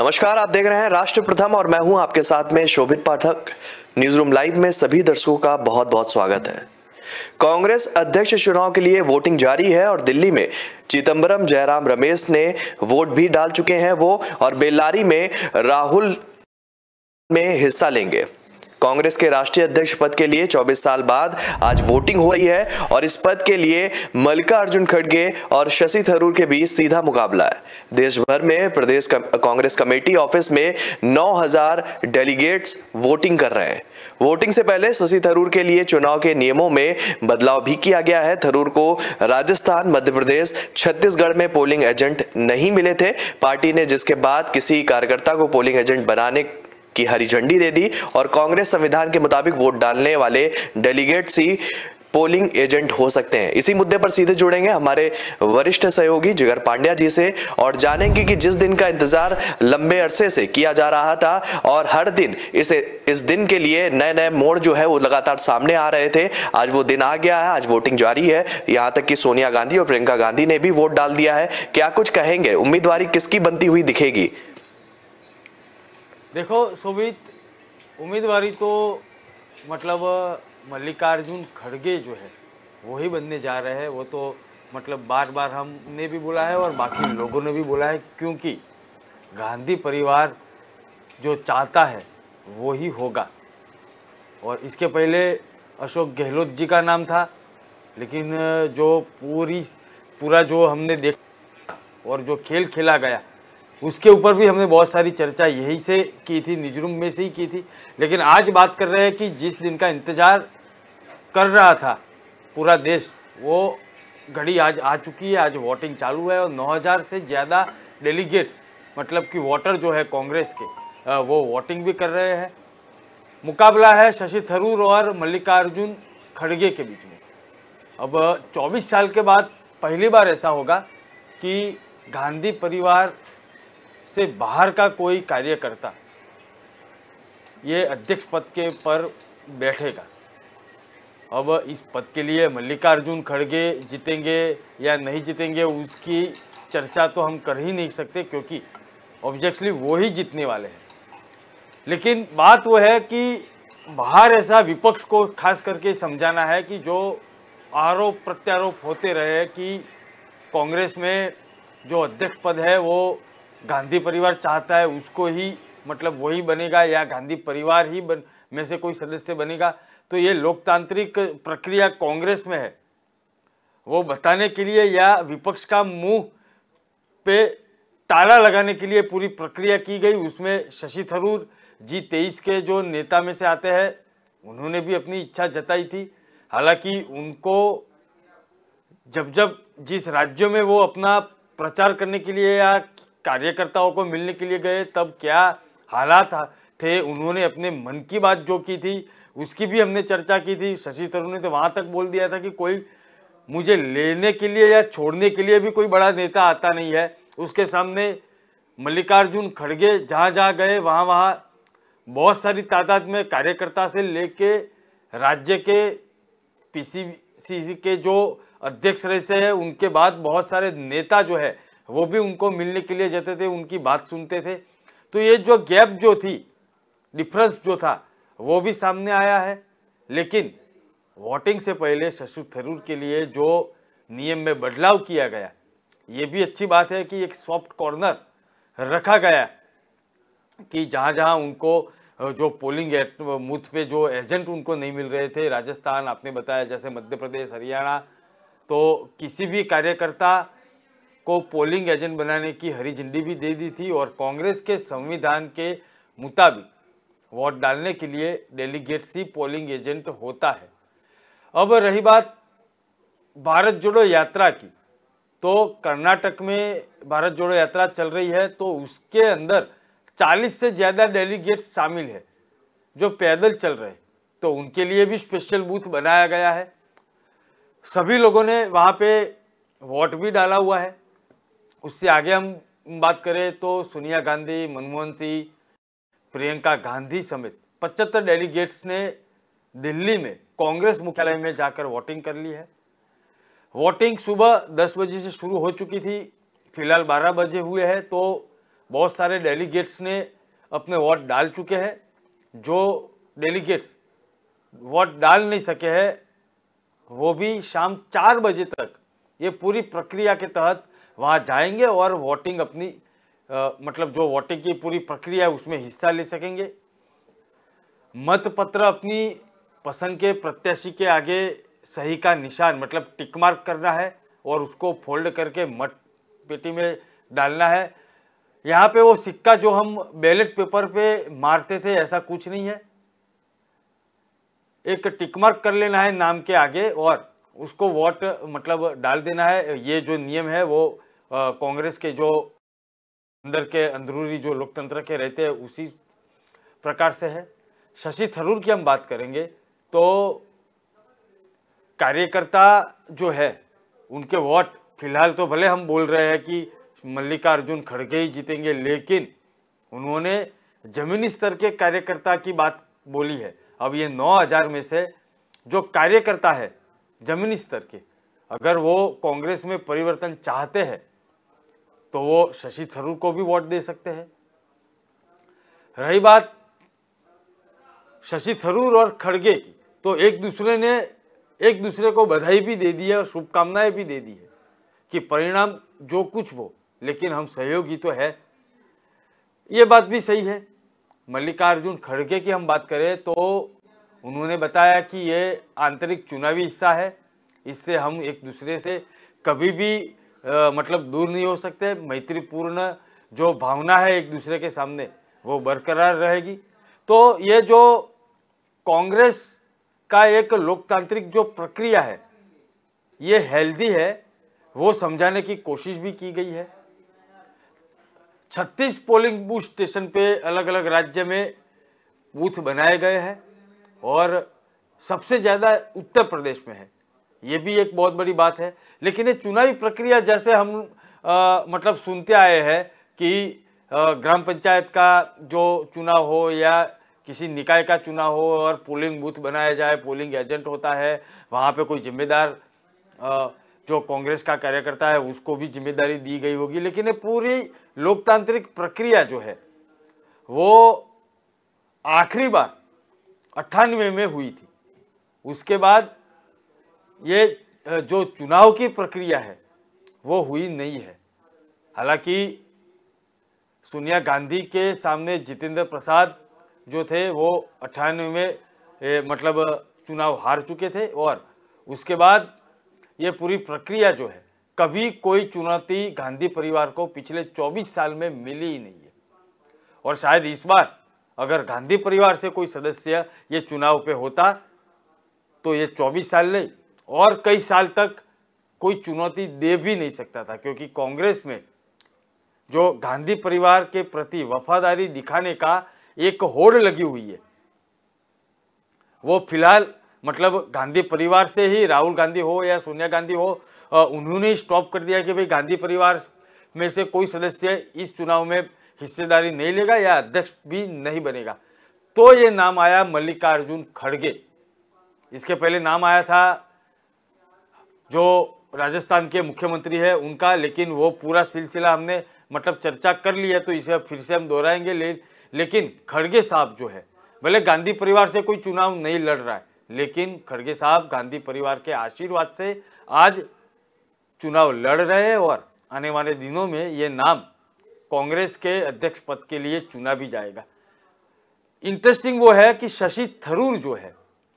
नमस्कार, आप देख रहे हैं राष्ट्र प्रथम और मैं हूं आपके साथ में शोभित पाठक। न्यूज रूम लाइव में सभी दर्शकों का बहुत बहुत स्वागत है। कांग्रेस अध्यक्ष चुनाव के लिए वोटिंग जारी है और दिल्ली में चिदंबरम, जयराम रमेश ने वोट भी डाल चुके हैं वो, और बेल्लारी में राहुल में हिस्सा लेंगे। कांग्रेस के राष्ट्रीय अध्यक्ष पद के लिए 24 साल बाद आज वोटिंग हो रही है और इस पद के लिए मल्लिकार्जुन खड़गे और शशि थरूर के बीच सीधा मुकाबला है। देश भर में प्रदेश कांग्रेस कमेटी ऑफिस में 9000 डेलीगेट्स वोटिंग कर रहे हैं। वोटिंग से पहले शशि थरूर के लिए चुनाव के नियमों में बदलाव भी किया गया है। थरूर को राजस्थान, मध्य प्रदेश, छत्तीसगढ़ में पोलिंग एजेंट नहीं मिले थे। पार्टी ने जिसके बाद किसी कार्यकर्ता को पोलिंग एजेंट बनाने की हरी झंडी दे दी और कांग्रेस संविधान के मुताबिक वोट डालने वाले डेलीगेट्स ही पोलिंग एजेंट हो सकते हैं। इसी मुद्दे पर सीधे जुड़ेंगे हमारे वरिष्ठ सहयोगी जिगर पांड्या जी से और जानेंगे कि जिस दिन का इंतजार लंबे अरसे से किया जा रहा था और हर दिन इस दिन के लिए नए नए मोड़ जो है वो लगातार सामने आ रहे थे, आज वो दिन आ गया है। आज वोटिंग जारी है, यहां तक कि सोनिया गांधी और प्रियंका गांधी ने भी वोट डाल दिया है। क्या कुछ कहेंगे, उम्मीदवारी किसकी बनती हुई दिखेगी? देखो शोभित, उम्मीदवारी तो मतलब मल्लिकार्जुन खड़गे जो है वो ही बनने जा रहे हैं। वो तो मतलब बार बार हमने भी बोला है और बाकी लोगों ने भी बोला है, क्योंकि गांधी परिवार जो चाहता है वो ही होगा। और इसके पहले अशोक गहलोत जी का नाम था, लेकिन जो पूरा जो हमने देखा और जो खेल खेला गया उसके ऊपर भी हमने बहुत सारी चर्चा यही से की थी, न्यूज़रूम में से ही की थी। लेकिन आज बात कर रहे हैं कि जिस दिन का इंतज़ार कर रहा था पूरा देश, वो घड़ी आज आ चुकी है। आज वोटिंग चालू है और 9000 से ज़्यादा डेलीगेट्स मतलब कि वोटर जो है कांग्रेस के, वो वोटिंग भी कर रहे हैं। मुकाबला है शशि थरूर और मल्लिकार्जुन खड़गे के बीच में। अब 24 साल के बाद पहली बार ऐसा होगा कि गांधी परिवार से बाहर का कोई कार्यकर्ता ये अध्यक्ष पद के पर बैठेगा। अब इस पद के लिए मल्लिकार्जुन खड़गे जीतेंगे या नहीं जीतेंगे उसकी चर्चा तो हम कर ही नहीं सकते, क्योंकि ऑब्जेक्टली वो ही जीतने वाले हैं। लेकिन बात वो है कि बाहर ऐसा विपक्ष को खास करके समझाना है कि जो आरोप प्रत्यारोप होते रहे कि कांग्रेस में जो अध्यक्ष पद है वो गांधी परिवार चाहता है उसको ही मतलब वही बनेगा या गांधी परिवार ही में से कोई सदस्य बनेगा, तो ये लोकतांत्रिक प्रक्रिया कांग्रेस में है वो बताने के लिए या विपक्ष का मुंह पे ताला लगाने के लिए पूरी प्रक्रिया की गई। उसमें शशि थरूर G23 के जो नेता में से आते हैं, उन्होंने भी अपनी इच्छा जताई थी। हालांकि उनको जब जिस राज्यों में वो अपना प्रचार करने के लिए या कार्यकर्ताओं को मिलने के लिए गए तब क्या हालात थे, उन्होंने अपने मन की बात जो की थी उसकी भी हमने चर्चा की थी। शशि थरूर ने तो वहाँ तक बोल दिया था कि कोई मुझे लेने के लिए या छोड़ने के लिए भी कोई बड़ा नेता आता नहीं है। उसके सामने मल्लिकार्जुन खड़गे जहाँ जहाँ गए वहाँ बहुत सारी तादाद में कार्यकर्ता से लेके राज्य के PCC के जो अध्यक्ष रहे हैं उनके बाद बहुत सारे नेता जो है वो भी उनको मिलने के लिए जाते थे, उनकी बात सुनते थे। तो ये जो गैप जो थी, डिफरेंस जो था वो भी सामने आया है। लेकिन वोटिंग से पहले शशि थरूर के लिए जो नियम में बदलाव किया गया, ये भी अच्छी बात है कि एक सॉफ्ट कॉर्नर रखा गया कि जहाँ जहाँ उनको जो पोलिंग बूथ पे जो एजेंट उनको नहीं मिल रहे थे, राजस्थान आपने बताया, जैसे मध्य प्रदेश, हरियाणा, तो किसी भी कार्यकर्ता को पोलिंग एजेंट बनाने की हरी झंडी भी दे दी थी। और कांग्रेस के संविधान के मुताबिक वोट डालने के लिए डेलीगेट्स ही पोलिंग एजेंट होता है। अब रही बात भारत जोड़ो यात्रा की, तो कर्नाटक में भारत जोड़ो यात्रा चल रही है, तो उसके अंदर 40 से ज़्यादा डेलीगेट्स शामिल है जो पैदल चल रहे, तो उनके लिए भी स्पेशल बूथ बनाया गया है। सभी लोगों ने वहाँ पे वोट भी डाला हुआ है। उससे आगे हम बात करें तो सोनिया गांधी, मनमोहन सिंह, प्रियंका गांधी समेत 75 डेलीगेट्स ने दिल्ली में कांग्रेस मुख्यालय में जाकर वोटिंग कर ली है। वोटिंग सुबह 10 बजे से शुरू हो चुकी थी, फिलहाल 12 बजे हुए हैं, तो बहुत सारे डेलीगेट्स ने अपने वोट डाल चुके हैं। जो डेलीगेट्स वोट डाल नहीं सके हैं वो भी शाम 4 बजे तक ये पूरी प्रक्रिया के तहत वहाँ जाएंगे और वोटिंग अपनी मतलब जो वोटिंग की पूरी प्रक्रिया है उसमें हिस्सा ले सकेंगे। मतपत्र अपनी पसंद के प्रत्याशी के आगे सही का निशान मतलब टिक मार्क करना है और उसको फोल्ड करके मत पेटी में डालना है। यहाँ पे वो सिक्का जो हम बैलेट पेपर पे मारते थे ऐसा कुछ नहीं है, एक टिक मार्क कर लेना है नाम के आगे और उसको वोट मतलब डाल देना है। ये जो नियम है वो कांग्रेस के जो अंदर के अंदरूनी जो लोकतंत्र के रहते हैं उसी प्रकार से है। शशि थरूर की हम बात करेंगे तो कार्यकर्ता जो है उनके वोट फिलहाल तो भले हम बोल रहे हैं कि मल्लिकार्जुन खड़गे ही जीतेंगे, लेकिन उन्होंने जमीनी स्तर के कार्यकर्ता की बात बोली है। अब ये 9000 में से जो कार्यकर्ता है जमीनी स्तर के, अगर वो कांग्रेस में परिवर्तन चाहते हैं तो वो शशि थरूर को भी वोट दे सकते हैं। रही बात शशि थरूर और खड़गे की, तो एक दूसरे को बधाई भी दे दी है और शुभकामनाएं भी दे दी है कि परिणाम जो कुछ हो लेकिन हम सहयोगी तो है। ये बात भी सही है। मल्लिकार्जुन खड़गे की हम बात करें तो उन्होंने बताया कि ये आंतरिक चुनावी हिस्सा है, इससे हम एक दूसरे से कभी भी मतलब दूर नहीं हो सकते। मैत्रीपूर्ण जो भावना है एक दूसरे के सामने वो बरकरार रहेगी। तो ये जो कांग्रेस का एक लोकतांत्रिक जो प्रक्रिया है ये हेल्दी है वो समझाने की कोशिश भी की गई है। 36 पोलिंग बूथ स्टेशन पे अलग अलग राज्य में बूथ बनाए गए हैं और सबसे ज़्यादा उत्तर प्रदेश में है। ये भी एक बहुत बड़ी बात है। लेकिन ये चुनावी प्रक्रिया जैसे हम मतलब सुनते आए हैं कि ग्राम पंचायत का जो चुनाव हो या किसी निकाय का चुनाव हो और पोलिंग बूथ बनाया जाए, पोलिंग एजेंट होता है, वहाँ पे कोई जिम्मेदार जो कांग्रेस का कार्यकर्ता है उसको भी जिम्मेदारी दी गई होगी। लेकिन ये पूरी लोकतांत्रिक प्रक्रिया जो है वो आखिरी बार 98 में हुई थी। उसके बाद ये जो चुनाव की प्रक्रिया है वो हुई नहीं है। हालांकि सोनिया गांधी के सामने जितेंद्र प्रसाद जो थे वो 98 में मतलब चुनाव हार चुके थे और उसके बाद ये पूरी प्रक्रिया जो है कभी कोई चुनौती गांधी परिवार को पिछले 24 साल में मिली ही नहीं है। और शायद इस बार अगर गांधी परिवार से कोई सदस्य ये चुनाव पे होता तो ये 24 साल नहीं और कई साल तक कोई चुनौती दे भी नहीं सकता था, क्योंकि कांग्रेस में जो गांधी परिवार के प्रति वफादारी दिखाने का एक होड़ लगी हुई है वो फिलहाल मतलब गांधी परिवार से ही, राहुल गांधी हो या सोनिया गांधी हो, उन्होंने ही स्टॉप कर दिया कि भाई गांधी परिवार में से कोई सदस्य इस चुनाव में हिस्सेदारी नहीं लेगा या अध्यक्ष भी नहीं बनेगा। तो ये नाम आया मल्लिकार्जुन खड़गे। इसके पहले नाम आया था जो राजस्थान के मुख्यमंत्री है उनका, लेकिन वो पूरा सिलसिला हमने मतलब चर्चा कर लिया तो इसे फिर से हम दोहराएंगे। लेकिन खड़गे साहब जो है भले गांधी परिवार से कोई चुनाव नहीं लड़ रहा है, लेकिन खड़गे साहब गांधी परिवार के आशीर्वाद से आज चुनाव लड़ रहे हैं और आने वाले दिनों में ये नाम कांग्रेस के अध्यक्ष पद के लिए चुना भी जाएगा। इंटरेस्टिंग वो है कि शशि थरूर जो है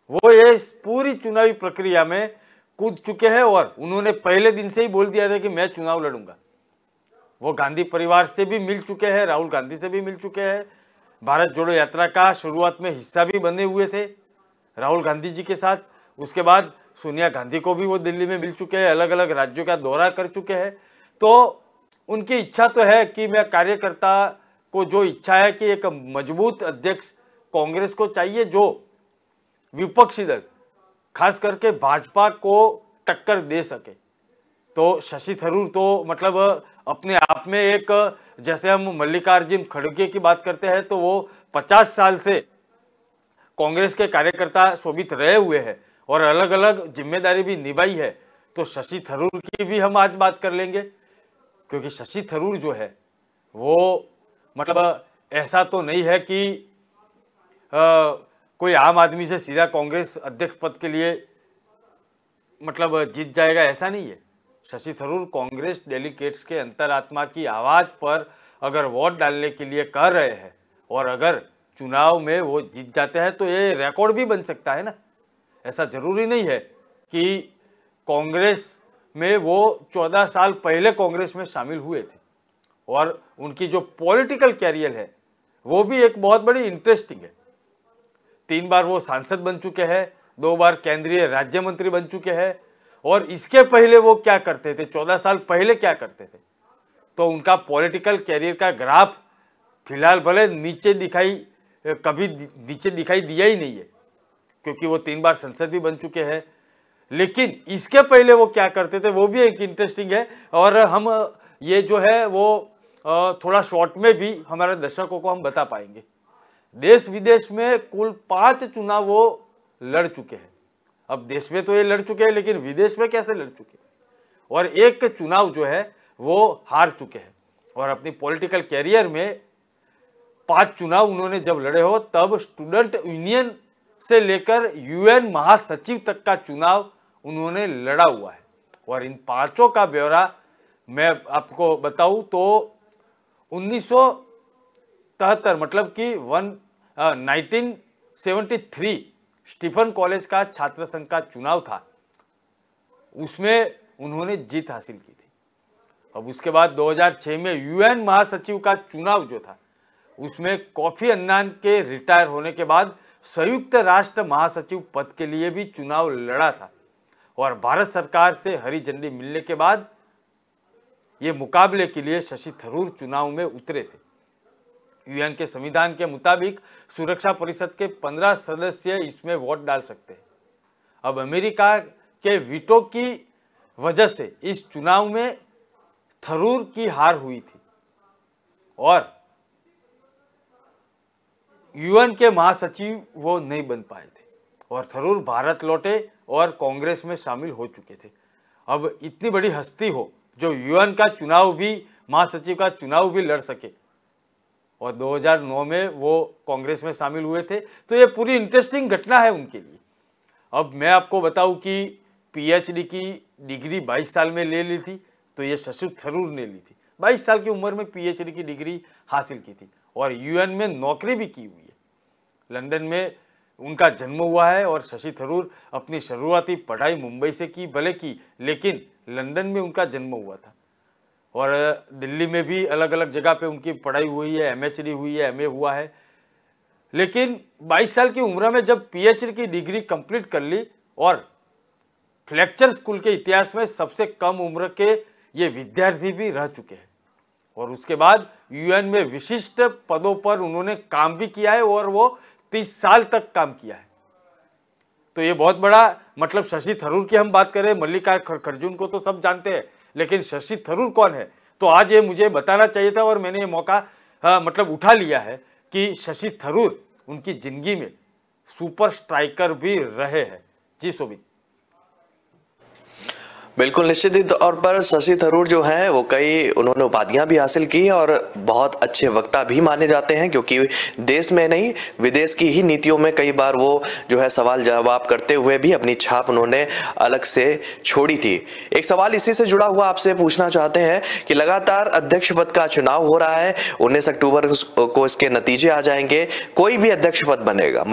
वो ये पूरी चुनावी प्रक्रिया में कूद चुके हैं और उन्होंने पहले दिन से ही बोल दिया था कि मैं चुनाव लड़ूंगा। वो गांधी परिवार से भी मिल चुके हैं, राहुल गांधी से भी मिल चुके हैं, भारत जोड़ो यात्रा का शुरुआत में हिस्सा भी बने हुए थे राहुल गांधी जी के साथ। उसके बाद सोनिया गांधी को भी वो दिल्ली में मिल चुके हैं, अलग अलग राज्यों का दौरा कर चुके हैं। तो उनकी इच्छा तो है कि मैं कार्यकर्ता को जो इच्छा है कि एक मजबूत अध्यक्ष कांग्रेस को चाहिए जो विपक्षी दल खास करके भाजपा को टक्कर दे सके। तो शशि थरूर तो मतलब अपने आप में एक, जैसे हम मल्लिकार्जुन खड़गे की बात करते हैं तो वो 50 साल से कांग्रेस के कार्यकर्ता शोभित रहे हुए हैं और अलग अलग जिम्मेदारी भी निभाई है। तो शशि थरूर की भी हम आज बात कर लेंगे, क्योंकि शशि थरूर जो है वो मतलब ऐसा तो नहीं है कि कोई आम आदमी से सीधा कांग्रेस अध्यक्ष पद के लिए मतलब जीत जाएगा, ऐसा नहीं है। शशि थरूर कांग्रेस डेलीगेट्स के अंतरात्मा की आवाज़ पर अगर वोट डालने के लिए कह रहे हैं और अगर चुनाव में वो जीत जाते हैं तो ये रिकॉर्ड भी बन सकता है ना। ऐसा ज़रूरी नहीं है कि कांग्रेस में वो 14 साल पहले कांग्रेस में शामिल हुए थे और उनकी जो पॉलिटिकल कैरियर है वो भी एक बहुत बड़ी इंटरेस्टिंग है। 3 बार वो सांसद बन चुके हैं, 2 बार केंद्रीय राज्य मंत्री बन चुके हैं और इसके पहले वो क्या करते थे, 14 साल पहले क्या करते थे, तो उनका पॉलिटिकल कैरियर का ग्राफ फिलहाल भले कभी नीचे दिखाई दिया ही नहीं है क्योंकि वो 3 बार संसद भी बन चुके हैं, लेकिन इसके पहले वो क्या करते थे वो भी एक इंटरेस्टिंग है। और हम ये जो है वो थोड़ा शॉर्ट में भी हमारे दर्शकों को हम बता पाएंगे। देश विदेश में कुल 5 चुनाव वो लड़ चुके हैं। अब देश में तो ये लड़ चुके हैं लेकिन विदेश में कैसे लड़ चुके हैं, और एक चुनाव जो है वो हार चुके हैं। और अपनी पॉलिटिकल कैरियर में 5 चुनाव उन्होंने जब लड़े हो तब स्टूडेंट यूनियन से लेकर यूएन महासचिव तक का चुनाव उन्होंने लड़ा हुआ है। और इन 5 का ब्यौरा मैं आपको बताऊं तो 1973 मतलब कि 1973 स्टीफन कॉलेज का छात्र संघ का चुनाव था, उसमें उन्होंने जीत हासिल की थी। अब उसके बाद 2006 में यूएन महासचिव का चुनाव जो था उसमें कोफी अन्नान के रिटायर होने के बाद संयुक्त राष्ट्र महासचिव पद के लिए भी चुनाव लड़ा था और भारत सरकार से हरी झंडी मिलने के बाद ये मुकाबले के लिए शशि थरूर चुनाव में उतरे थे। यूएन के संविधान के मुताबिक सुरक्षा परिषद के 15 सदस्य इसमें वोट डाल सकते हैं। अब अमेरिका के वीटो की वजह से इस चुनाव में थरूर की हार हुई थी और यूएन के महासचिव वो नहीं बन पाए थे और थरूर भारत लौटे और कांग्रेस में शामिल हो चुके थे। अब इतनी बड़ी हस्ती हो जो यूएन का चुनाव भी, महासचिव का चुनाव भी लड़ सके और 2009 में वो कांग्रेस में शामिल हुए थे, तो ये पूरी इंटरेस्टिंग घटना है उनके लिए। अब मैं आपको बताऊं कि पीएचडी की डिग्री 22 साल में ले ली थी, तो ये शशि थरूर ने ली थी। 22 साल की उम्र में पीएचडी की डिग्री हासिल की थी और यूएन में नौकरी भी की हुई है। लंदन में उनका जन्म हुआ है और शशि थरूर अपनी शुरुआती पढ़ाई मुंबई से की भले की, लेकिन लंदन में उनका जन्म हुआ था और दिल्ली में भी अलग अलग जगह पे उनकी पढ़ाई हुई है, एमएचडी हुई है, एमए हुआ है। लेकिन 22 साल की उम्र में जब पीएचडी की डिग्री कंप्लीट कर ली और फ्लेक्चर स्कूल के इतिहास में सबसे कम उम्र के ये विद्यार्थी भी रह चुके हैं और उसके बाद यूएन में विशिष्ट पदों पर उन्होंने काम भी किया है और वो 30 साल तक काम किया है। तो ये बहुत बड़ा, मतलब शशि थरूर की हम बात करें, मल्लिकार्जुन खड़गे को तो सब जानते हैं, लेकिन शशि थरूर कौन है, तो आज ये मुझे बताना चाहिए था और मैंने ये मौका मतलब उठा लिया है कि शशि थरूर उनकी जिंदगी में सुपर स्ट्राइकर भी रहे हैं। जी शोभित। बिल्कुल, निश्चित ही तौर पर शशि थरूर जो हैं वो कई उन्होंने उपाधियां भी हासिल की और बहुत अच्छे वक्ता भी माने जाते हैं, क्योंकि देश में नहीं विदेश की ही नीतियों में कई बार वो जो है सवाल जवाब करते हुए भी अपनी छाप उन्होंने अलग से छोड़ी थी। एक सवाल इसी से जुड़ा हुआ आपसे पूछना चाहते हैं कि लगातार अध्यक्ष पद का चुनाव हो रहा है, 19 अक्टूबर को इसके नतीजे आ जाएंगे, कोई भी अध्यक्ष पद बनेगा,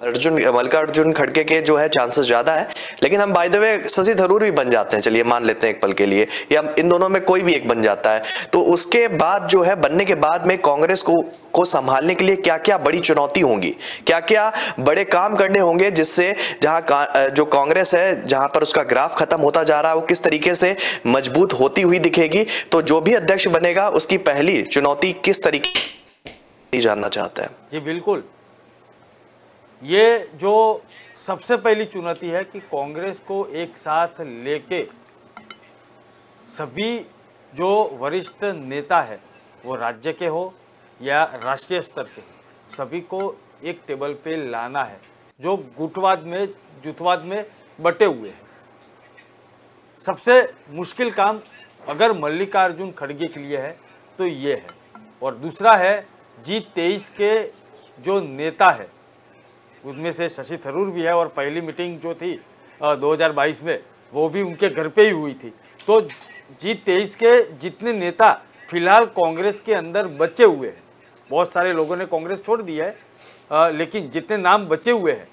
मल्लिकार्जुन खड़गे के जो है चांसेस ज्यादा है, लेकिन हम by the way Shashi Tharoor भी बन जाते हैं, चलिए मान लेते हैं एक पल के लिए, या इन दोनों में कोई भी एक बन जाता है, तो उसके बाद जो है बनने के बाद में कांग्रेस को संभालने के लिए क्या क्या बड़ी चुनौती होंगी, क्या क्या बड़े काम करने होंगे, जिससे जहां जो कांग्रेस है जहां पर उसका ग्राफ खत्म होता जा रहा है वो किस तरीके से मजबूत होती हुई दिखेगी। तो जो भी अध्यक्ष बनेगा उसकी पहली चुनौती किस तरीके जानना चाहता है। जी बिल्कुल, ये जो सबसे पहली चुनौती है कि कांग्रेस को एक साथ लेके सभी जो वरिष्ठ नेता है वो राज्य के हो या राष्ट्रीय स्तर के, सभी को एक टेबल पे लाना है जो जुटवाद में बटे हुए हैं। सबसे मुश्किल काम अगर मल्लिकार्जुन खड़गे के लिए है तो ये है, और दूसरा है G23 के जो नेता है उनमें से शशि थरूर भी है, और पहली मीटिंग जो थी 2022 में वो भी उनके घर पे ही हुई थी। तो G23 के जितने नेता फिलहाल कांग्रेस के अंदर बचे हुए हैं, बहुत सारे लोगों ने कांग्रेस छोड़ दी है, लेकिन जितने नाम बचे हुए हैं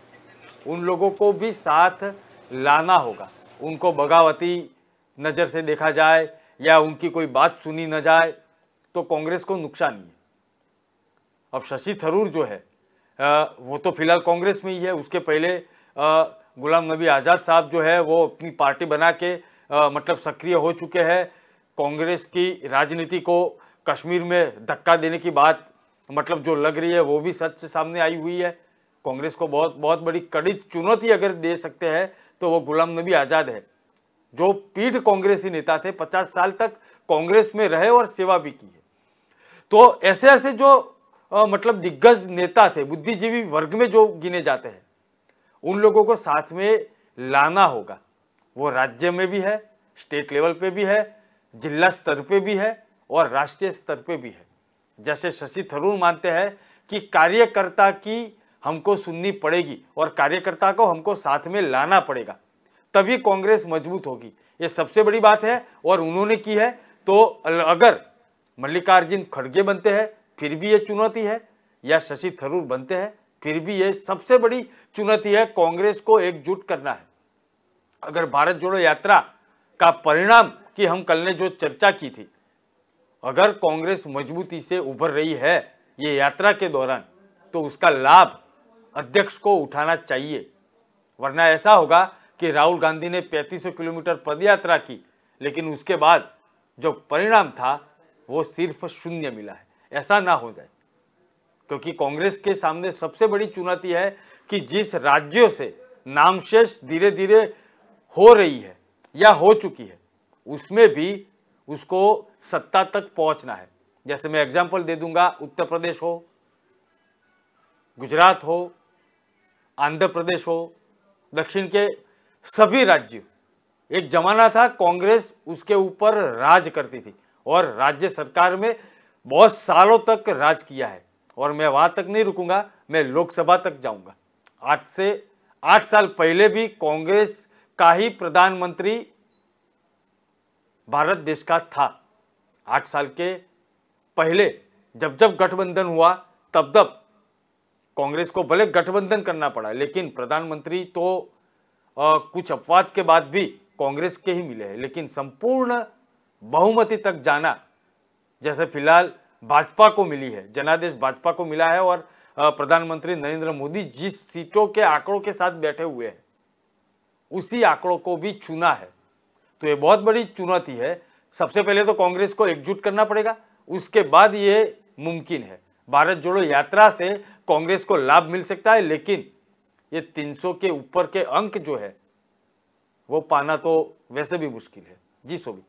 उन लोगों को भी साथ लाना होगा। उनको बगावती नज़र से देखा जाए या उनकी कोई बात सुनी न जाए तो कांग्रेस को नुकसान ही है। अब शशि थरूर जो है वो तो फिलहाल कांग्रेस में ही है। उसके पहले गुलाम नबी आज़ाद साहब जो है वो अपनी पार्टी बना के मतलब सक्रिय हो चुके हैं। कांग्रेस की राजनीति को कश्मीर में धक्का देने की बात मतलब जो लग रही है वो भी सच सामने आई हुई है। कांग्रेस को बहुत बड़ी कड़ी चुनौती अगर दे सकते हैं तो वो गुलाम नबी आज़ाद है, जो पीढ़ कांग्रेसी नेता थे, 50 साल तक कांग्रेस में रहे और सेवा भी की है। तो ऐसे जो मतलब दिग्गज नेता थे, बुद्धिजीवी वर्ग में जो गिने जाते हैं, उन लोगों को साथ में लाना होगा। वो राज्य में भी है, स्टेट लेवल पे भी है, जिला स्तर पे भी है और राष्ट्रीय स्तर पे भी है। जैसे शशि थरूर मानते हैं कि कार्यकर्ता की हमको सुननी पड़ेगी और कार्यकर्ता को हमको साथ में लाना पड़ेगा, तभी कांग्रेस मजबूत होगी। ये सबसे बड़ी बात है और उन्होंने की है। तो अगर मल्लिकार्जुन खड़गे बनते हैं फिर भी ये चुनौती है, या शशि थरूर बनते हैं फिर भी ये सबसे बड़ी चुनौती है। कांग्रेस को एकजुट करना है। अगर भारत जोड़ो यात्रा का परिणाम की हम कल ने जो चर्चा की थी, अगर कांग्रेस मजबूती से उभर रही है ये यात्रा के दौरान, तो उसका लाभ अध्यक्ष को उठाना चाहिए। वरना ऐसा होगा कि राहुल गांधी ने 3500 किलोमीटर पदयात्रा की, लेकिन उसके बाद जो परिणाम था वो सिर्फ शून्य मिला है। ऐसा ना हो जाए, क्योंकि कांग्रेस के सामने सबसे बड़ी चुनौती है कि जिस राज्यों से नामशेष धीरे धीरे हो रही है या हो चुकी है, उसमें भी उसको सत्ता तक पहुंचना है। जैसे मैं एग्जांपल दे दूंगा, उत्तर प्रदेश हो, गुजरात हो, आंध्र प्रदेश हो, दक्षिण के सभी राज्य। एक जमाना था कांग्रेस उसके ऊपर राज करती थी और राज्य सरकार में बहुत सालों तक राज किया है। और मैं वहां तक नहीं रुकूंगा, मैं लोकसभा तक जाऊंगा। 8 से 8 साल पहले भी कांग्रेस का ही प्रधानमंत्री भारत देश का था। 8 साल के पहले जब गठबंधन हुआ तब कांग्रेस को भले गठबंधन करना पड़ा, लेकिन प्रधानमंत्री तो कुछ अपवाद के बाद भी कांग्रेस के ही मिले हैं। लेकिन संपूर्ण बहुमति तक जाना, जैसे फिलहाल भाजपा को मिली है, जनादेश भाजपा को मिला है, और प्रधानमंत्री नरेंद्र मोदी जिस सीटों के आंकड़ों के साथ बैठे हुए हैं उसी आंकड़ों को भी छूना है। तो ये बहुत बड़ी चुनौती है। सबसे पहले तो कांग्रेस को एकजुट करना पड़ेगा, उसके बाद ये मुमकिन है। भारत जोड़ो यात्रा से कांग्रेस को लाभ मिल सकता है, लेकिन ये 300 के ऊपर के अंक जो है वो पाना तो वैसे भी मुश्किल है। जी शोभित।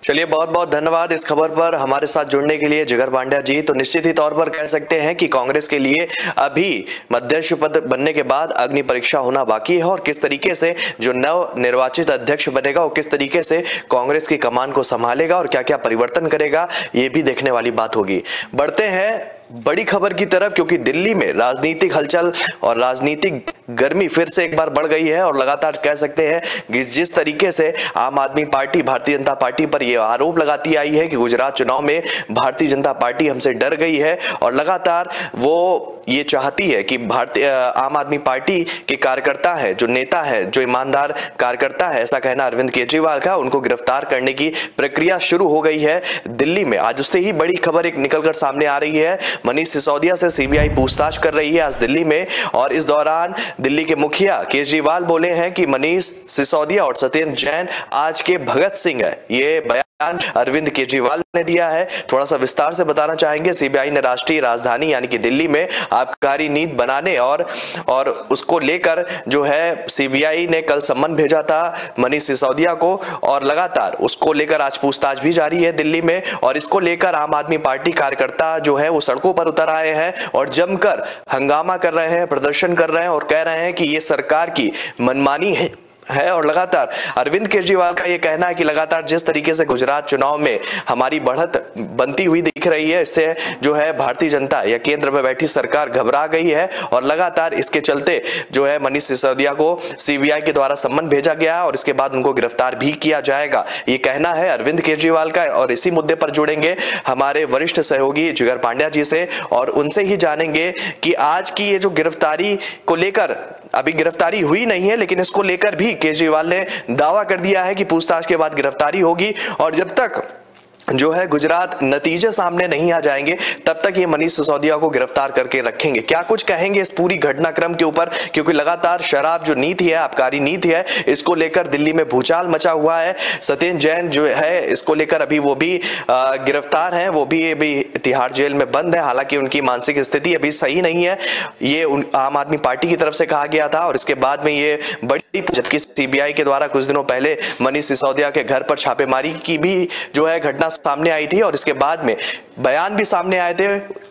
चलिए, बहुत बहुत धन्यवाद इस खबर पर हमारे साथ जुड़ने के लिए जिगर पांड्या जी। तो निश्चित ही तौर पर कह सकते हैं कि कांग्रेस के लिए अभी अध्यक्ष पद बनने के बाद अग्नि परीक्षा होना बाकी है, और किस तरीके से जो नव निर्वाचित अध्यक्ष बनेगा वो किस तरीके से कांग्रेस की कमान को संभालेगा और क्या क्या परिवर्तन करेगा, ये भी देखने वाली बात होगी। बढ़ते हैं बड़ी खबर की तरफ, क्योंकि दिल्ली में राजनीतिक हलचल और राजनीतिक गर्मी फिर से एक बार बढ़ गई है। और लगातार कह सकते हैं कि जिस तरीके से आम आदमी पार्टी भारतीय जनता पार्टी पर यह आरोप लगाती आई है कि गुजरात चुनाव में भारतीय जनता पार्टी हमसे डर गई है, और लगातार वो ये चाहती है कि भारतीय आम आदमी पार्टी के कार्यकर्ता है, जो नेता है, जो ईमानदार कार्यकर्ता है, ऐसा कहना अरविंद केजरीवाल का, उनको गिरफ्तार करने की प्रक्रिया शुरू हो गई है दिल्ली में। आज उससे ही बड़ी खबर एक निकलकर सामने आ रही है। मनीष सिसोदिया से सीबीआई पूछताछ कर रही है आज दिल्ली में, और इस दौरान दिल्ली के मुखिया केजरीवाल बोले हैं कि मनीष सिसोदिया और सत्येंद्र जैन आज के भगत सिंह है। ये बयान अरविंद केजरीवाल ने दिया है। थोड़ा सा विस्तार से बताना चाहेंगे। सीबीआई ने राष्ट्रीय राजधानी यानी कि दिल्ली में आबकारी नीति बनाने और उसको लेकर जो है सीबीआई ने कल सम्मन भेजा था मनीष सिसोदिया को, और लगातार उसको लेकर आज पूछताछ भी जारी है दिल्ली में। और इसको लेकर आम आदमी पार्टी कार्यकर्ता जो है वो सड़कों पर उतर आए हैं और जमकर हंगामा कर रहे हैं, प्रदर्शन कर रहे हैं और कह रहे हैं कि ये सरकार की मनमानी है। और लगातार अरविंद केजरीवाल का ये कहना है कि लगातार जिस तरीके से गुजरात चुनाव में हमारी बढ़त बनती हुई दिख रही है, इससे जो है भारतीय जनता या केंद्र में बैठी सरकार घबरा गई है और लगातार इसके चलते जो है मनीष सिसोदिया को सीबीआई के द्वारा सम्मन भेजा गया है और इसके बाद उनको गिरफ्तार भी किया जाएगा, ये कहना है अरविंद केजरीवाल का। और इसी मुद्दे पर जुड़ेंगे हमारे वरिष्ठ सहयोगी जिगर पांड्या जी से और उनसे ही जानेंगे कि आज की ये जो गिरफ्तारी को लेकर, अभी गिरफ्तारी हुई नहीं है लेकिन इसको लेकर भी केजरीवाल ने दावा कर दिया है कि पूछताछ के बाद गिरफ्तारी होगी और जब तक जो है गुजरात नतीजे सामने नहीं आ जाएंगे तब तक ये मनीष सिसोदिया को गिरफ्तार करके रखेंगे। क्या कुछ कहेंगे इस पूरी घटनाक्रम के ऊपर, क्योंकि लगातार शराब जो नीति है, आबकारी नीति है, इसको लेकर दिल्ली में भूचाल मचा हुआ है। सत्येंद्र जैन जो है इसको लेकर अभी वो भी गिरफ्तार हैं, वो भी अभी तिहाड़ जेल में बंद है, हालांकि उनकी मानसिक स्थिति अभी सही नहीं है, ये आम आदमी पार्टी की तरफ से कहा गया था। और इसके बाद में ये बड़ी, जबकि सीबीआई के द्वारा कुछ दिनों पहले मनीष सिसोदिया के घर पर छापेमारी की भी जो है घटना सामने आई थी और इसके बाद में बयान भी सामने आए थे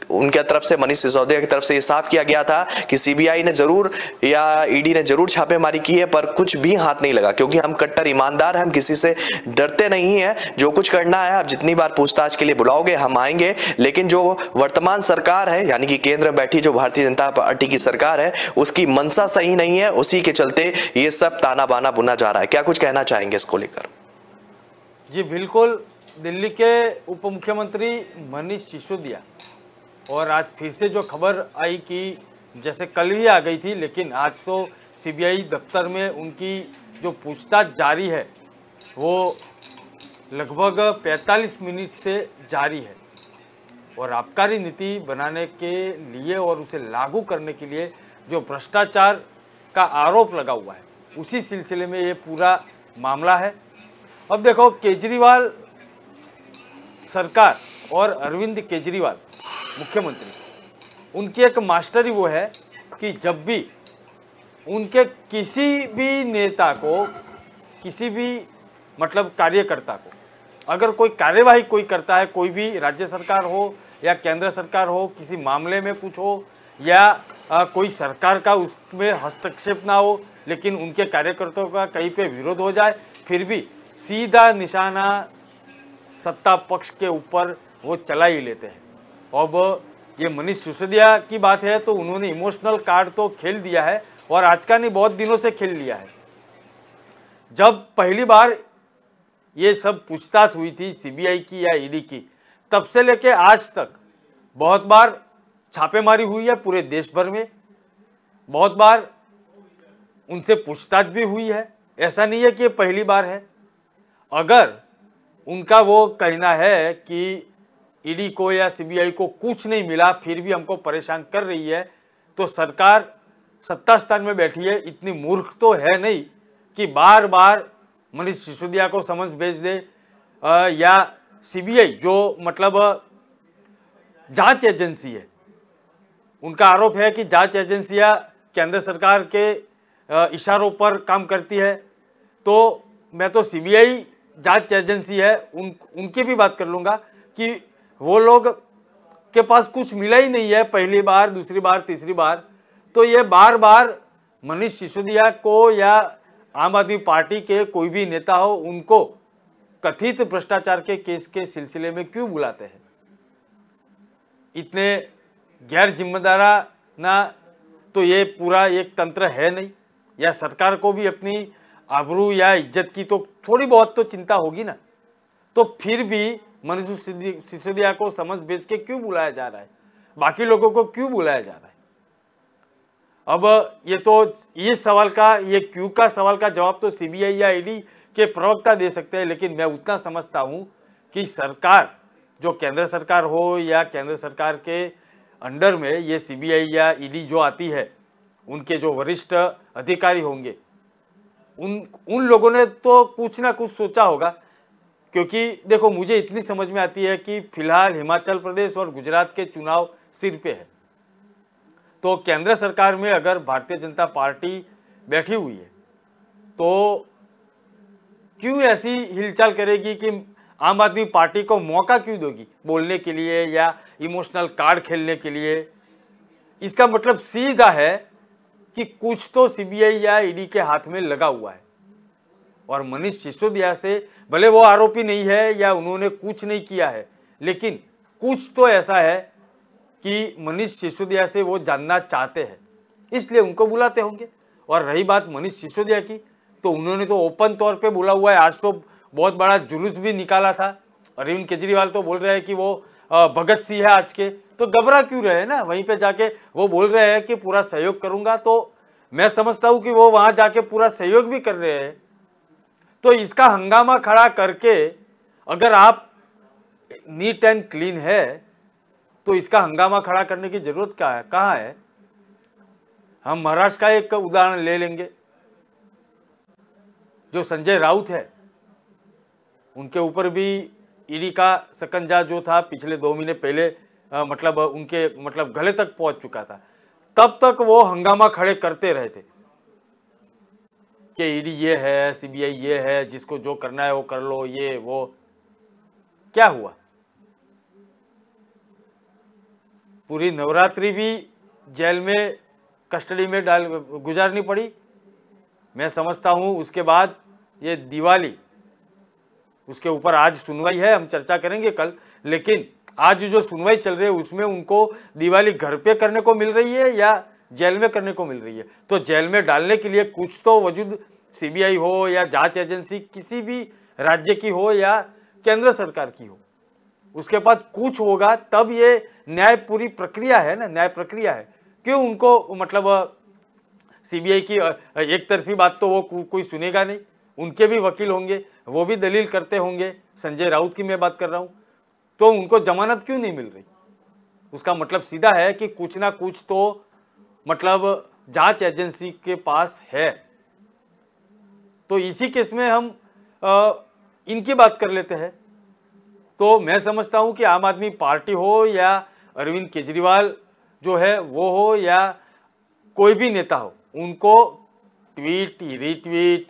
उनके तरफ से, मनीष सिसोदिया की तरफ से ये साफ किया गया था कि सीबीआई ने जरूर या ईडी ने जरूर छापेमारी की है पर कुछ भी हाथ नहीं लगा, क्योंकि हम कट्टर ईमानदार हैं, हम किसी से डरते नहीं हैं, जो कुछ करना है आप जितनी बार पूछताछ के लिए बुलाओगे हम आएंगे। लेकिन जो वर्तमान सरकार है यानी कि केंद्र में बैठी जो भारतीय जनता पार्टी की सरकार है उसकी मनसा सही नहीं है, उसी के चलते ये सब ताना बाना बुना जा रहा है। क्या कुछ कहना चाहेंगे इसको लेकर? जी बिल्कुल, दिल्ली के उप मुख्यमंत्री मनीष सिसोदिया, और आज फिर से जो खबर आई कि जैसे कल ही आ गई थी लेकिन आज तो सीबीआई दफ्तर में उनकी जो पूछताछ जारी है वो लगभग 45 मिनट से जारी है। और आबकारी नीति बनाने के लिए और उसे लागू करने के लिए जो भ्रष्टाचार का आरोप लगा हुआ है उसी सिलसिले में ये पूरा मामला है। अब देखो, केजरीवाल सरकार और अरविंद केजरीवाल मुख्यमंत्री, उनकी एक मास्टरी वो है कि जब भी उनके किसी भी नेता को, किसी भी मतलब कार्यकर्ता को अगर कोई कार्यवाही कोई करता है, कोई भी राज्य सरकार हो या केंद्र सरकार हो, किसी मामले में कुछ हो या कोई सरकार का उसमें हस्तक्षेप ना हो लेकिन उनके कार्यकर्ताओं का कहीं पे विरोध हो जाए, फिर भी सीधा निशाना सत्ता पक्ष के ऊपर वो चला ही लेते हैं। अब ये मनीष सिसोदिया की बात है तो उन्होंने इमोशनल कार्ड तो खेल दिया है और आज का नहीं, बहुत दिनों से खेल लिया है। जब पहली बार ये सब पूछताछ हुई थी सीबीआई की या ईडी की, तब से लेके आज तक बहुत बार छापेमारी हुई है पूरे देश भर में, बहुत बार उनसे पूछताछ भी हुई है, ऐसा नहीं है कि ये पहली बार है। अगर उनका वो कहना है कि ईडी को या सीबीआई को कुछ नहीं मिला फिर भी हमको परेशान कर रही है, तो सरकार सत्ता स्थान में बैठी है, इतनी मूर्ख तो है नहीं कि बार बार मनीष सिसोदिया को समन्स भेज दे या सीबीआई जो मतलब जांच एजेंसी है, उनका आरोप है कि जांच एजेंसियां केंद्र सरकार के इशारों पर काम करती है। तो मैं तो सीबीआई जांच एजेंसी है उनकी भी बात कर लूँगा कि वो लोग के पास कुछ मिला ही नहीं है, पहली बार, दूसरी बार, तीसरी बार, तो ये बार बार मनीष सिसोदिया को या आम आदमी पार्टी के कोई भी नेता हो उनको कथित भ्रष्टाचार के केस के सिलसिले में क्यों बुलाते हैं? इतने गैर जिम्मेदाराना तो ये पूरा एक तंत्र है नहीं, या सरकार को भी अपनी आबरू या इज्जत की तो थोड़ी बहुत तो चिंता होगी ना, तो फिर भी मनीष सिसोदिया को समझ भेज के क्यों बुलाया जा रहा है, बाकी लोगों को क्यों बुलाया जा रहा है? अब ये तो ये सवाल का, ये क्यों का सवाल का जवाब तो सीबीआई या ईडी के प्रवक्ता दे सकते हैं, लेकिन मैं उतना समझता हूं कि सरकार, जो केंद्र सरकार हो या केंद्र सरकार के अंडर में ये सीबीआई या ईडी जो आती है, उनके जो वरिष्ठ अधिकारी होंगे उन लोगों ने तो कुछ ना कुछ सोचा होगा। क्योंकि देखो, मुझे इतनी समझ में आती है कि फिलहाल हिमाचल प्रदेश और गुजरात के चुनाव सिर पे है, तो केंद्र सरकार में अगर भारतीय जनता पार्टी बैठी हुई है तो क्यों ऐसी हिलचाल करेगी कि आम आदमी पार्टी को मौका क्यों दोगी बोलने के लिए या इमोशनल कार्ड खेलने के लिए? इसका मतलब सीधा है कि कुछ तो सीबीआई या ईडी के हाथ में लगा हुआ है और मनीष सिसोदिया से, भले वो आरोपी नहीं है या उन्होंने कुछ नहीं किया है, लेकिन कुछ तो ऐसा है कि मनीष सिसोदिया से वो जानना चाहते हैं, इसलिए उनको बुलाते होंगे। और रही बात मनीष सिसोदिया की, तो उन्होंने तो ओपन तौर पे बोला हुआ है, आज तो बहुत बड़ा जुलूस भी निकाला था। अरविंद केजरीवाल तो बोल रहे हैं कि वो भगत सिंह है आज के, तो घबरा क्यों रहे ना, वहीं पे जाके वो बोल रहे हैं कि पूरा सहयोग करूंगा। तो मैं समझता हूं कि वो वहां जाके पूरा सहयोग भी कर रहे हैं। तो इसका हंगामा खड़ा करके अगर आप नीट एंड क्लीन है तो इसका हंगामा खड़ा करने की जरूरत क्या है, कहाँ है। हम महाराष्ट्र का एक उदाहरण ले लेंगे, जो संजय राउत है, उनके ऊपर भी ईडी का शकंजा जो था पिछले 2 महीने पहले मतलब उनके मतलब गले तक पहुंच चुका था। तब तक वो हंगामा खड़े करते रहे थे कि ईडी ये है, सीबीआई ये है, जिसको जो करना है वो कर लो, ये वो। क्या हुआ? पूरी नवरात्रि भी जेल में कस्टडी में गुजारनी पड़ी। मैं समझता हूं उसके बाद ये दिवाली, उसके ऊपर आज सुनवाई है, हम चर्चा करेंगे कल, लेकिन आज जो सुनवाई चल रही है उसमें उनको दिवाली घर पे करने को मिल रही है या जेल में करने को मिल रही है। तो जेल में डालने के लिए कुछ तो वजूद सीबीआई हो या जांच एजेंसी किसी भी राज्य की हो या केंद्र सरकार की हो, उसके बाद कुछ होगा, तब ये न्याय पूरी प्रक्रिया है ना, न्याय प्रक्रिया है। क्यों उनको मतलब सीबीआई की एक तरफी बात तो वो कोई सुनेगा नहीं, उनके भी वकील होंगे, वो भी दलील करते होंगे। संजय राउत की मैं बात कर रहा हूं, तो उनको जमानत क्यों नहीं मिल रही? उसका मतलब सीधा है कि कुछ ना कुछ तो मतलब जांच एजेंसी के पास है। तो इसी केस में हम इनकी बात कर लेते हैं। तो मैं समझता हूं कि आम आदमी पार्टी हो या अरविंद केजरीवाल जो है वो हो या कोई भी नेता हो, उनको ट्वीट, रीट्वीट,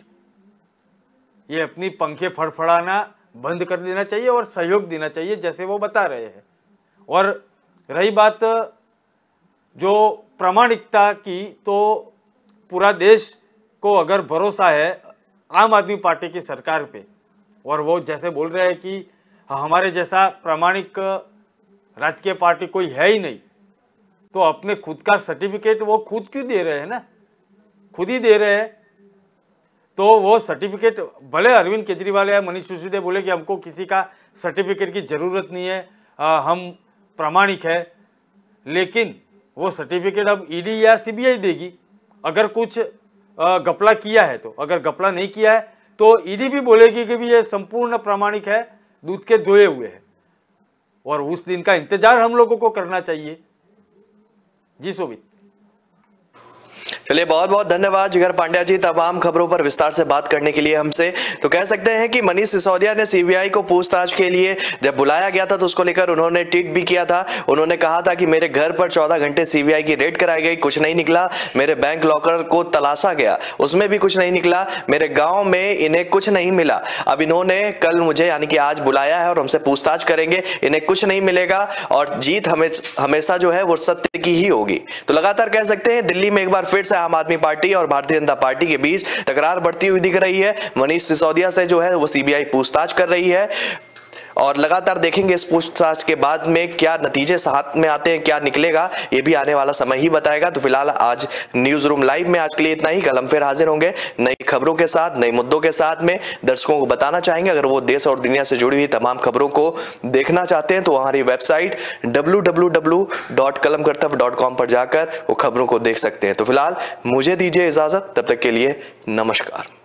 ये अपनी पंखे फड़फड़ाना बंद कर देना चाहिए और सहयोग देना चाहिए, जैसे वो बता रहे हैं। और रही बात जो प्रामाणिकता की, तो पूरा देश को अगर भरोसा है आम आदमी पार्टी की सरकार पे, और वो जैसे बोल रहे हैं कि हमारे जैसा प्रामाणिक राजकीय पार्टी कोई है ही नहीं, तो अपने खुद का सर्टिफिकेट वो खुद क्यों दे रहे हैं ना, खुद ही दे रहे हैं। तो वो सर्टिफिकेट, भले अरविंद केजरीवाल या मनीष सिसोदिया बोले कि हमको किसी का सर्टिफिकेट की जरूरत नहीं है, हम प्रामाणिक है, लेकिन वो सर्टिफिकेट अब ईडी या सीबीआई देगी अगर कुछ घपला किया है तो। अगर घपला नहीं किया है तो ईडी भी बोलेगी कि भी ये संपूर्ण प्रामाणिक है, दूध के धोए हुए है, और उस दिन का इंतजार हम लोगों को करना चाहिए। जी शोभित। चलिए, बहुत बहुत धन्यवाद जिगर पांड्या जी तमाम खबरों पर विस्तार से बात करने के लिए हमसे। तो कह सकते हैं कि मनीष सिसोदिया ने सीबीआई को पूछताछ के लिए जब बुलाया गया था तो उसको लेकर उन्होंने ट्वीट भी किया था। उन्होंने कहा था कि मेरे घर पर 14 घंटे सीबीआई की रेड कराई गई, कुछ नहीं निकला। मेरे बैंक लॉकर को तलाशा गया, उसमें भी कुछ नहीं निकला। मेरे गाँव में इन्हें कुछ नहीं मिला। अब इन्होंने कल मुझे यानी कि आज बुलाया है और हमसे पूछताछ करेंगे, इन्हें कुछ नहीं मिलेगा और जीत हमेशा जो है वो सत्य की ही होगी। तो लगातार कह सकते हैं दिल्ली में एक बार फिर से आम आदमी पार्टी और भारतीय जनता पार्टी के बीच तकरार बढ़ती हुई दिख रही है। मनीष सिसोदिया से जो है वो सीबीआई पूछताछ कर रही है और लगातार देखेंगे इस पूछताछ के बाद में क्या नतीजे हाथ में आते हैं, क्या निकलेगा, ये भी आने वाला समय ही बताएगा। तो फिलहाल आज न्यूज रूम लाइव में आज के लिए इतना ही। कल हम फिर हाजिर होंगे नई खबरों के साथ, नए मुद्दों के साथ में। दर्शकों को बताना चाहेंगे अगर वो देश और दुनिया से जुड़ी हुई तमाम खबरों को देखना चाहते हैं तो हमारी वेबसाइट www.kalamkartav.com पर जाकर वो खबरों को देख सकते हैं। तो फिलहाल मुझे दीजिए इजाजत, तब तक के लिए नमस्कार।